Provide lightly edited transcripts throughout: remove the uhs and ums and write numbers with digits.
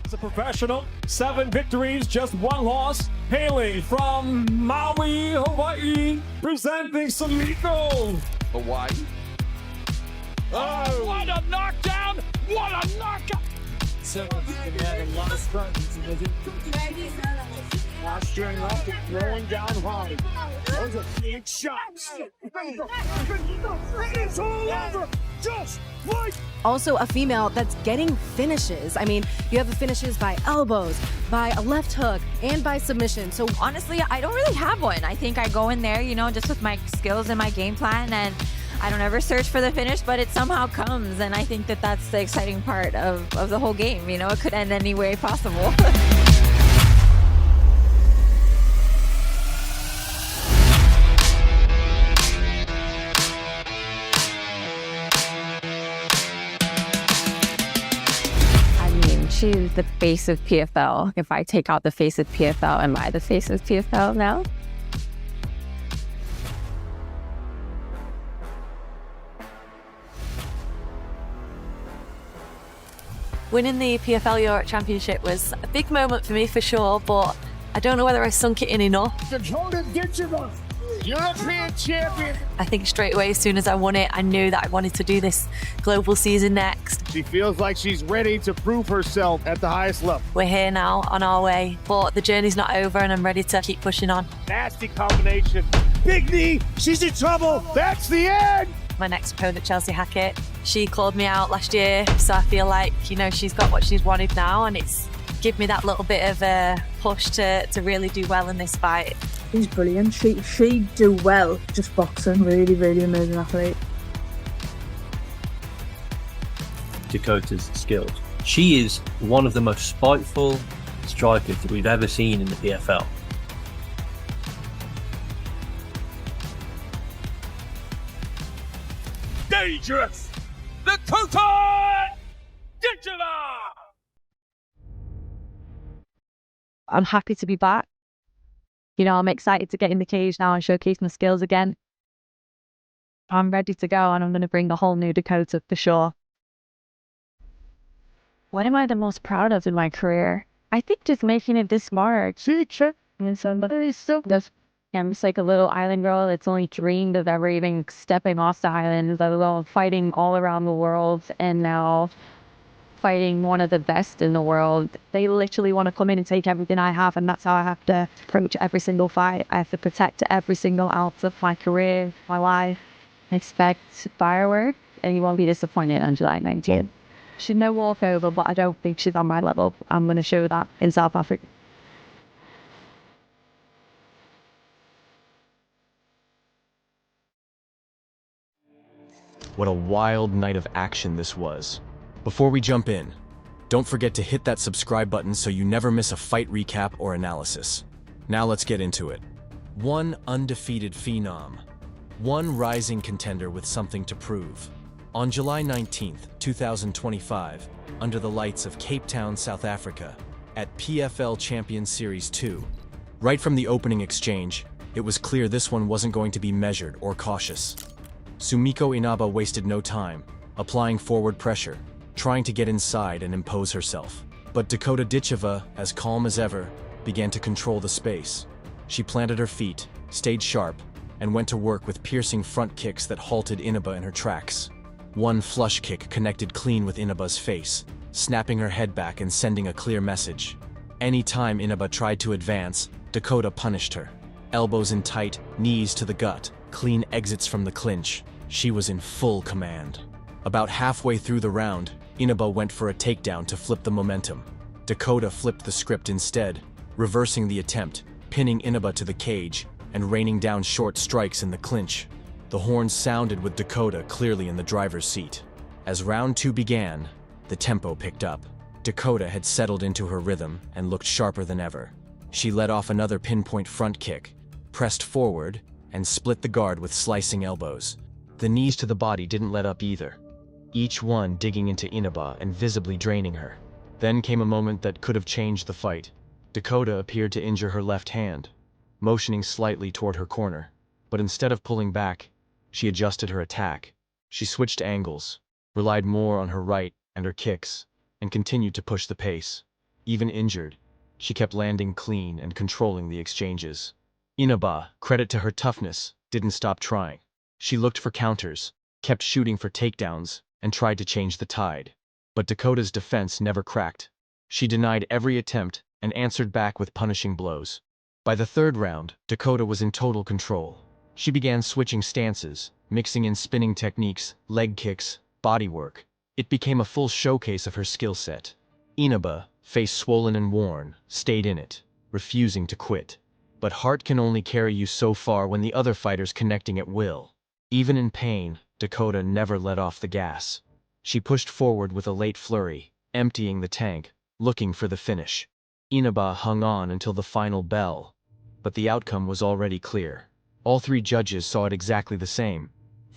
As a professional, 7 victories, just 1 loss. Hailing from Maui, Hawaii, presenting Sumiko. Hawaii. Oh, what a knockdown! What a knockout! Posturing up and throwing down hard. Those are big shots. It's all over, just like. Also a female that's getting finishes. I mean, you have the finishes by elbows, by a left hook, and by submission. So honestly, I don't really have one. I think I go in there, you know, just with my skills and my game plan, and I don't ever search for the finish, but it somehow comes. And I think that that's the exciting part of the whole game. You know, it could end any way possible. She's the face of PFL. If I take out the face of PFL, am I the face of PFL now? Winning the PFL Europe Championship was a big moment for me for sure, but I don't know whether I sunk it in enough. Dakota Ditcheva, European champion. I think straight away, as soon as I won it, I knew that I wanted to do this global season next. She feels like she's ready to prove herself at the highest level. We're here now, on our way, but the journey's not over and I'm ready to keep pushing on. Nasty combination. Big knee, she's in trouble. That's the end. My next opponent, Chelsea Hackett, she called me out last year, so I feel like, you know, she's got what she's wanted now, and it's give me that little bit of a push to really do well in this fight. She's brilliant. She do well just boxing. Really amazing athlete. Dakota's skills. She is one of the most spiteful strikers that we've ever seen in the PFL. dangerous! Dakota! Ditcheva! I'm happy to be back. You know, I'm excited to get in the cage now and showcase my skills again. I'm ready to go, and I'm going to bring a whole new Dakota for sure. What am I the most proud of in my career? I think just making it this far. And somebody still does. I'm just like a little island girl that's only dreamed of ever even stepping off the island, let alone fighting all around the world, and now fighting one of the best in the world. They literally want to come in and take everything I have, and that's how I have to approach every single fight. I have to protect every single ounce of my career, my life. Expect fireworks, and you won't be disappointed on July 19th. She's no walkover, but I don't think she's on my level. I'm going to show that in South Africa. What a wild night of action this was. Before we jump in, don't forget to hit that subscribe button so you never miss a fight recap or analysis. Now let's get into it. One undefeated phenom. One rising contender with something to prove. On July 19th, 2025, under the lights of Cape Town, South Africa, at PFL Champion Series 2, right from the opening exchange, it was clear this one wasn't going to be measured or cautious. Sumiko Inaba wasted no time, applying forward pressure, trying to get inside and impose herself. But Dakota Ditcheva, as calm as ever, began to control the space. She planted her feet, stayed sharp, and went to work with piercing front kicks that halted Inaba in her tracks. One flush kick connected clean with Inaba's face, snapping her head back and sending a clear message. Any time Inaba tried to advance, Dakota punished her. Elbows in tight, knees to the gut, clean exits from the clinch. She was in full command. About halfway through the round, Inaba went for a takedown to flip the momentum. Dakota flipped the script instead, reversing the attempt, pinning Inaba to the cage, and raining down short strikes in the clinch. The horns sounded with Dakota clearly in the driver's seat. As round 2 began, the tempo picked up. Dakota had settled into her rhythm and looked sharper than ever. She let off another pinpoint front kick, pressed forward, and split the guard with slicing elbows. The knees to the body didn't let up either, each one digging into Inaba and visibly draining her. Then came a moment that could have changed the fight. Dakota appeared to injure her left hand, motioning slightly toward her corner. But instead of pulling back, she adjusted her attack. She switched angles, relied more on her right and her kicks, and continued to push the pace. Even injured, she kept landing clean and controlling the exchanges. Inaba, credit to her toughness, didn't stop trying. She looked for counters, kept shooting for takedowns, and tried to change the tide. But Dakota's defense never cracked. She denied every attempt and answered back with punishing blows. By the third round, Dakota was in total control. She began switching stances, mixing in spinning techniques, leg kicks, body work. It became a full showcase of her skill set. Inaba, face swollen and worn, stayed in it, refusing to quit. But heart can only carry you so far when the other fighter's connecting at will. Even in pain, Dakota never let off the gas. She pushed forward with a late flurry, emptying the tank, looking for the finish. Inaba hung on until the final bell, but the outcome was already clear. All three judges saw it exactly the same,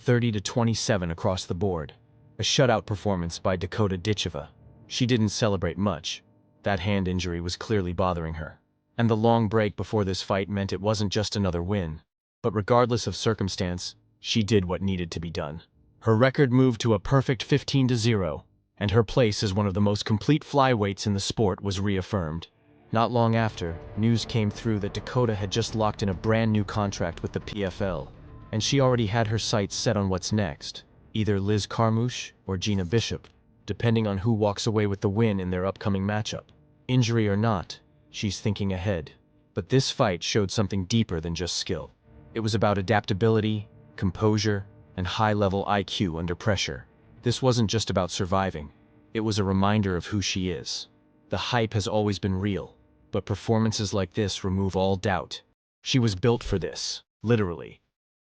30-27 across the board. A shutout performance by Dakota Ditcheva. She didn't celebrate much. That hand injury was clearly bothering her. And the long break before this fight meant it wasn't just another win. But regardless of circumstance, she did what needed to be done. Her record moved to a perfect 15-0, and her place as one of the most complete flyweights in the sport was reaffirmed. Not long after, news came through that Dakota had just locked in a brand new contract with the PFL, and she already had her sights set on what's next, either Liz Carmouche or Gina Bishop, depending on who walks away with the win in their upcoming matchup. Injury or not, she's thinking ahead. But this fight showed something deeper than just skill. It was about adaptability, composure, and high-level IQ under pressure. This wasn't just about surviving. It was a reminder of who she is. The hype has always been real, but performances like this remove all doubt. She was built for this, literally.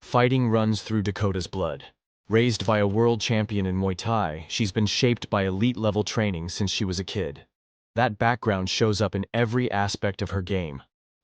Fighting runs through Dakota's blood. Raised by a world champion in Muay Thai, she's been shaped by elite-level training since she was a kid. That background shows up in every aspect of her game.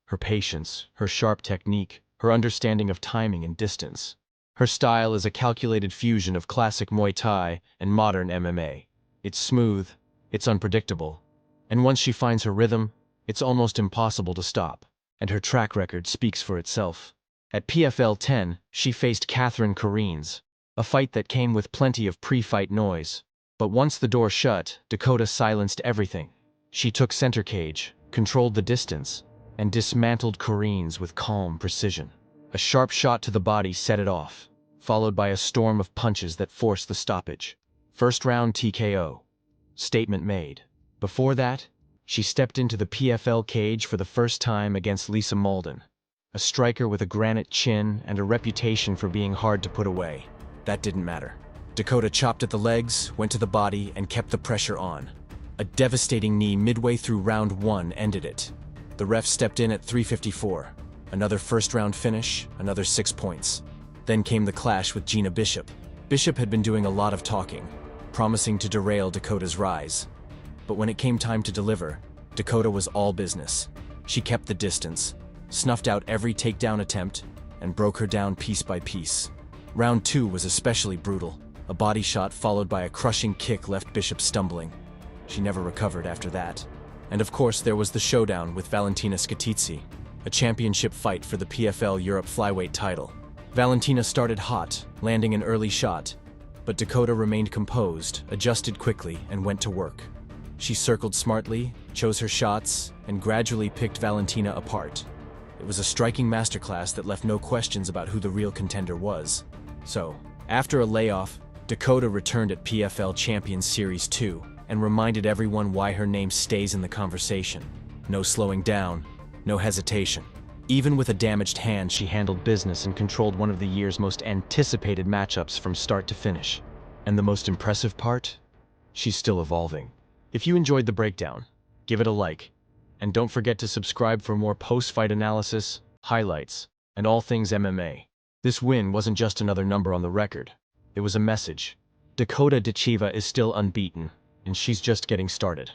Her patience, her sharp technique, her understanding of timing and distance. Her style is a calculated fusion of classic Muay Thai and modern MMA. It's smooth, it's unpredictable, and once she finds her rhythm, it's almost impossible to stop. And her track record speaks for itself. At PFL 10, she faced Catherine Corrines, a fight that came with plenty of pre-fight noise. But once the door shut, Dakota silenced everything. She took center cage, controlled the distance, and dismantled Corrines with calm precision. A sharp shot to the body set it off, followed by a storm of punches that forced the stoppage. First round TKO. Statement made. Before that, she stepped into the PFL cage for the first time against Lisa Malden, a striker with a granite chin and a reputation for being hard to put away. That didn't matter. Dakota chopped at the legs, went to the body, and kept the pressure on. A devastating knee midway through round 1 ended it. The ref stepped in at 3:54. Another first-round finish, another 6 points. Then came the clash with Gina Bishop. Bishop had been doing a lot of talking, promising to derail Dakota's rise. But when it came time to deliver, Dakota was all business. She kept the distance, snuffed out every takedown attempt, and broke her down piece by piece. Round 2 was especially brutal. A body shot followed by a crushing kick left Bishop stumbling. She never recovered after that. And of course there was the showdown with Valentina Skitidze, a championship fight for the PFL Europe flyweight title. Valentina started hot, landing an early shot, but Dakota remained composed, adjusted quickly, and went to work. She circled smartly, chose her shots, and gradually picked Valentina apart. It was a striking masterclass that left no questions about who the real contender was. So, after a layoff, Dakota returned at PFL Champions Series 2 and reminded everyone why her name stays in the conversation. No slowing down, no hesitation. Even with a damaged hand, she handled business and controlled one of the year's most anticipated matchups from start to finish. And the most impressive part? She's still evolving. If you enjoyed the breakdown, give it a like. And don't forget to subscribe for more post-fight analysis, highlights, and all things MMA. This win wasn't just another number on the record. It was a message. Dakota Ditcheva is still unbeaten, and she's just getting started.